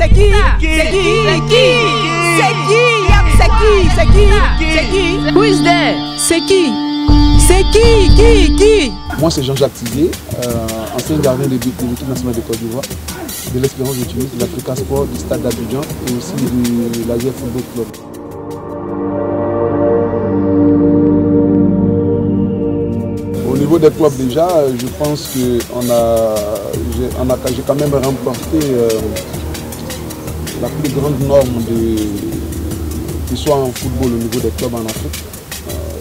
C'est qui? C'est qui? C'est qui? C'est qui? C'est qui? C'est qui? Who is there? C'est qui? C'est qui? Moi c'est Jean-Jacques Tizier, ancien gardien de but de l'équipe nationale de Côte d'Ivoire, de l'Espérance de Tunis, de l'Africa Sport, du Stade d'Abidjan et aussi de l'Asia Football Club. Au niveau des clubs déjà, je pense que j'ai quand même remporté la plus grande norme qui soit en football au niveau des clubs en Afrique,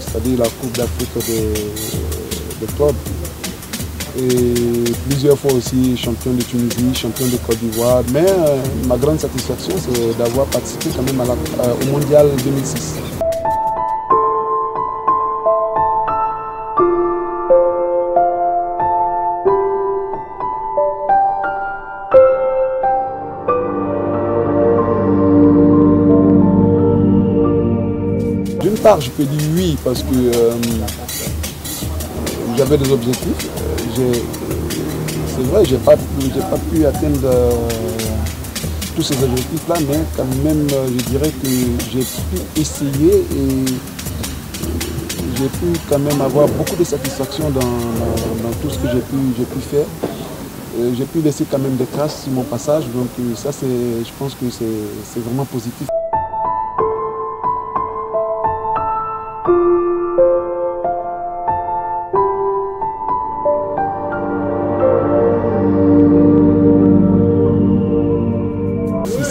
c'est-à-dire la Coupe d'Afrique des clubs. Et plusieurs fois aussi champion de Tunisie, champion de Côte d'Ivoire. Mais ma grande satisfaction, c'est d'avoir participé quand même au Mondial 2006. D'une part, je peux dire oui parce que j'avais des objectifs. C'est vrai, je n'ai pas pu atteindre tous ces objectifs-là, mais quand même, je dirais que j'ai pu essayer et j'ai pu quand même avoir beaucoup de satisfaction dans tout ce que j'ai pu faire. J'ai pu laisser quand même des traces sur mon passage, donc ça, je pense que c'est vraiment positif.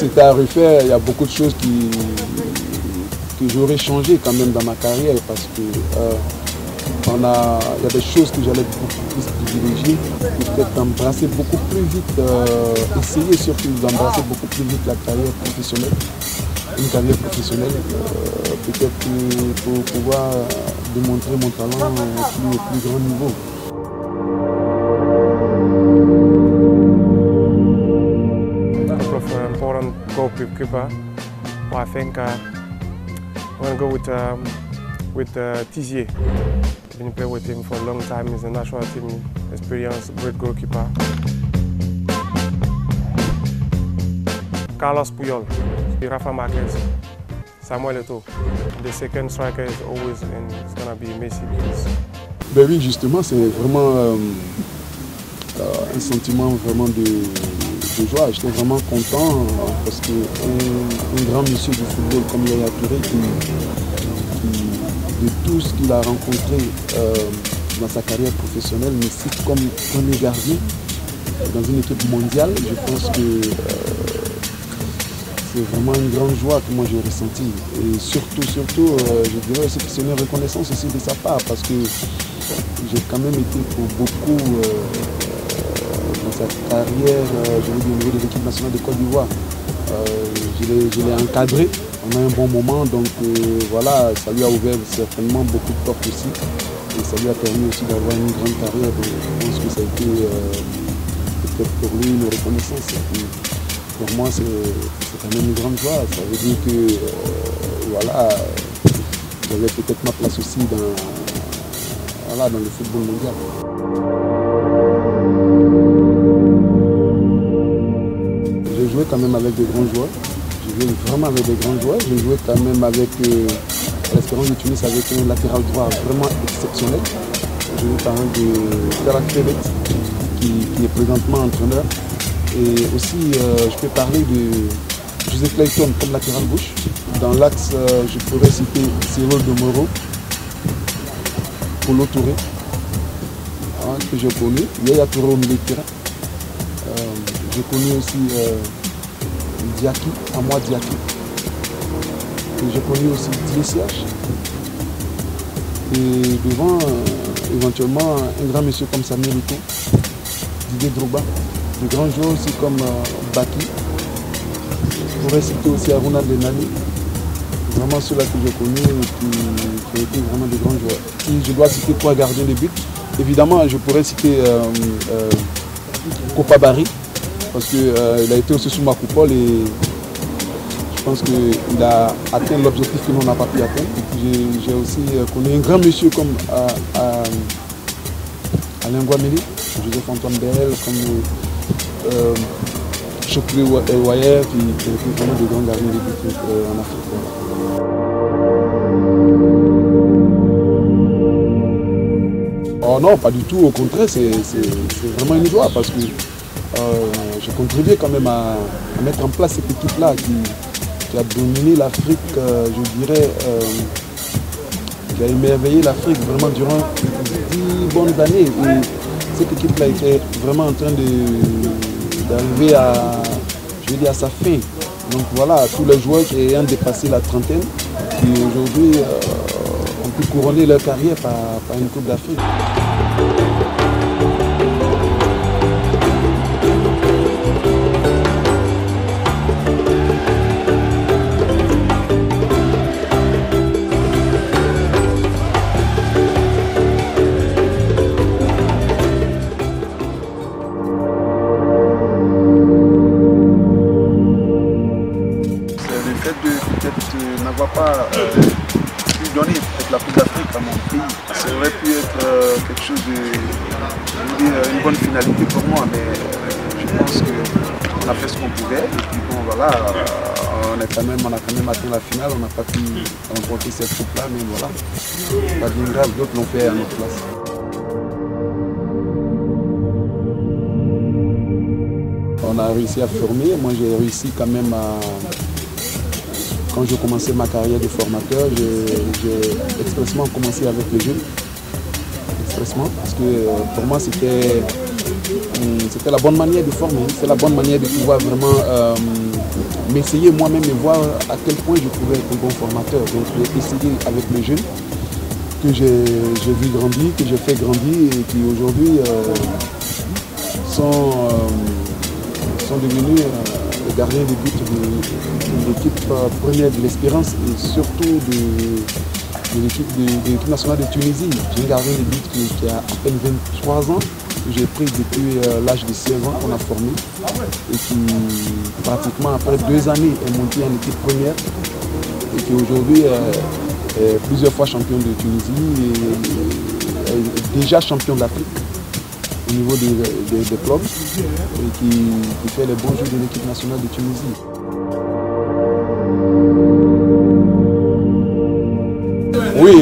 C'était à refaire, il y a beaucoup de choses que j'aurais changé quand même dans ma carrière parce que il y a des choses que j'allais beaucoup plus privilégier, peut-être d'embrasser beaucoup plus vite, essayer surtout d'embrasser beaucoup plus vite la carrière professionnelle, une carrière professionnelle, peut-être pour pouvoir démontrer mon talent au plus grand niveau. Important goalkeeper, but I think I'm going to go with Tizier. I've been playing with him for a long time. He's a national team experienced, great goalkeeper. Carlos Puyol, Rafa Marquez, Samuel Eto'o. The second striker is always it's going to be Messi. Ben oui, justement, c'est vraiment un sentiment vraiment de joie. J'étais vraiment content parce qu'un grand monsieur du football comme Yaya Touré, de tout ce qu'il a rencontré dans sa carrière professionnelle, me cite comme premier gardien dans une équipe mondiale. Je pense que c'est vraiment une grande joie que moi j'ai ressentie. Et surtout, je dirais aussi que c'est une reconnaissance aussi de sa part parce que j'ai quand même été pour beaucoup dans sa carrière, je veux dire, au niveau de l'équipe nationale de Côte d'Ivoire. Je l'ai encadré pendant un bon moment, donc voilà, ça lui a ouvert certainement beaucoup de portes aussi. Et ça lui a permis aussi d'avoir une grande carrière, donc je pense que ça a été peut-être pour lui une reconnaissance. Et puis, pour moi, c'est quand même une grande joie. Ça veut dire que voilà, j'avais peut-être ma place aussi dans le football mondial. J'ai joué quand même avec des grands joueurs. J'ai joué vraiment avec des grands joueurs. J'ai joué quand même avec l'Espérance de Tunis avec un latéral droit vraiment exceptionnel. J'ai joué par exemple de Tarak Tebet qui est présentement entraîneur. Et aussi, je peux parler de José Clayton comme latéral gauche. Dans l'axe, je pourrais citer Cyril de Moro, Polo Touré, que j'ai connu. Yaya Touré au milieu de terrain. J'ai connu aussi Diaki, Amoa Diaki. Et j'ai connu aussi DSH. Et devant, éventuellement, un grand monsieur comme Samuel Eto'o, Didier Drogba. De grands joueurs aussi comme Baki. Je pourrais citer aussi Aruna Denali. Vraiment ceux-là que j'ai connus et qui ont été vraiment de grands joueurs. Si je dois citer 3 gardiens de but, évidemment je pourrais citer Kopa Barry, parce qu'il a été aussi sous ma coupole et je pense qu'il a atteint l'objectif que l'on n'a pas pu atteindre. J'ai aussi connu un grand monsieur comme Alain Guameli, Joseph Antoine Berel, comme Chokri Wayer qui est vraiment de grands gardiens de but en Afrique. Oh non, pas du tout, au contraire, c'est vraiment une joie parce que j'ai contribué quand même à mettre en place cette équipe-là qui a dominé l'Afrique, je dirais, qui a émerveillé l'Afrique vraiment durant 10 bonnes années. Et cette équipe-là était vraiment en train d'arriver à sa fin. Donc voilà, tous les joueurs qui ayant dépassé la trentaine, qui aujourd'hui ont pu couronner leur carrière par une Coupe d'Afrique. N'avoir pas pu donner la Coupe d'Afrique à mon pays, ça aurait pu être quelque chose une bonne finalité pour moi, mais je pense qu'on a fait ce qu'on pouvait et puis bon voilà, on a quand même atteint la finale, on n'a pas pu remporter cette coupe là, mais voilà, pas bien grave, d'autres l'ont fait à notre place. On a réussi à former, moi j'ai réussi quand même à... Quand j'ai commencé ma carrière de formateur, j'ai expressement commencé avec les jeunes. Expressement, parce que pour moi c'était la bonne manière de former, c'est la bonne manière de pouvoir vraiment m'essayer moi-même et voir à quel point je pouvais être un bon formateur. Donc j'ai essayé avec les jeunes que j'ai vu grandir, que j'ai fait grandir et qui aujourd'hui sont devenus les gardiens de but de l'équipe première de l'Espérance et surtout de l'équipe nationale de Tunisie. J'ai un gardien de but qui a à peine 23 ans, que j'ai pris depuis l'âge de 16 ans qu'on a formé et qui pratiquement après 2 années est monté en équipe première et qui aujourd'hui est plusieurs fois champion de Tunisie et est déjà champion d'Afrique au niveau des clubs et qui fait les bons jeux de l'équipe nationale de Tunisie. Oui,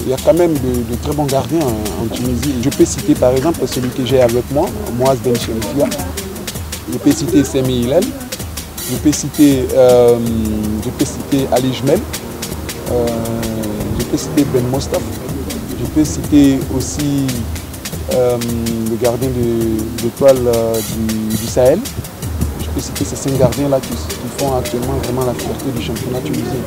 il y a quand même de très bons gardiens en Tunisie. Je peux citer par exemple celui que j'ai avec moi, Moaz Ben Sherifia. Je peux citer Semi Hillel. Je peux citer Ali Jmel. Je peux citer Ben Mostaf. Je peux citer aussi le gardien de l'étoile du Sahel. Je peux citer ces 5 gardiens-là qui font actuellement vraiment la fierté du championnat tunisien.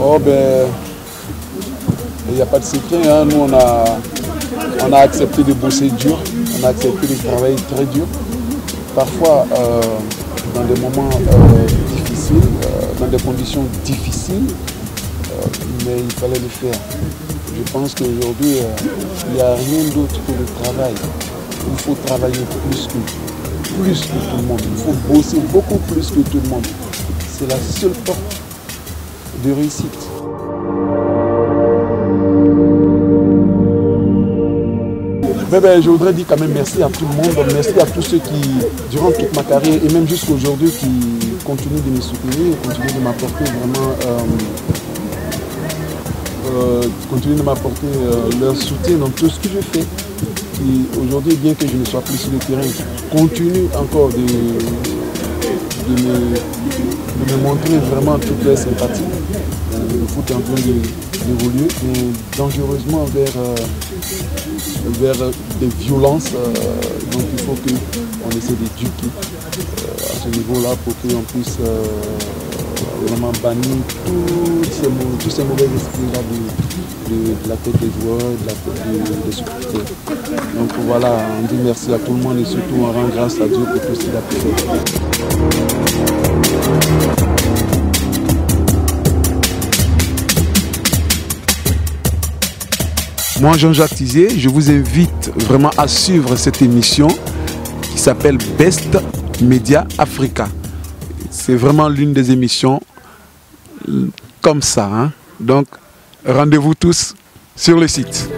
Oh ben, il n'y a pas de secret, hein. Nous on a accepté de bosser dur, on a accepté de travailler très dur. Parfois dans des moments difficiles, dans des conditions difficiles, mais il fallait le faire. Je pense qu'aujourd'hui, il n'y a rien d'autre que le travail. Il faut travailler plus que tout le monde. Il faut bosser beaucoup plus que tout le monde. C'est la seule porte de réussite. Je voudrais dire quand même merci à tout le monde, merci à tous ceux qui, durant toute ma carrière et même jusqu'à aujourd'hui, qui continuent de me soutenir, continuent de m'apporter vraiment leur soutien dans tout ce que je fais. Aujourd'hui, bien que je ne sois plus sur le terrain, continue encore de me montrer vraiment toute leur sympathie. Le foot est en train d'évoluer dangereusement vers des violences. Donc il faut qu'on essaie d'éduquer à ce niveau-là pour qu'on puisse vraiment bannir tous ces mauvais esprits-là de la tête des joueurs, de la tête des supporters. Donc voilà, on dit merci à tout le monde et surtout on rend grâce à Dieu pour tout ce qu'il a pu faire. Moi, Jean-Jacques Tizier, je vous invite vraiment à suivre cette émission qui s'appelle Best Media Africa. C'est vraiment l'une des émissions comme ça, hein. Donc, rendez-vous tous sur le site.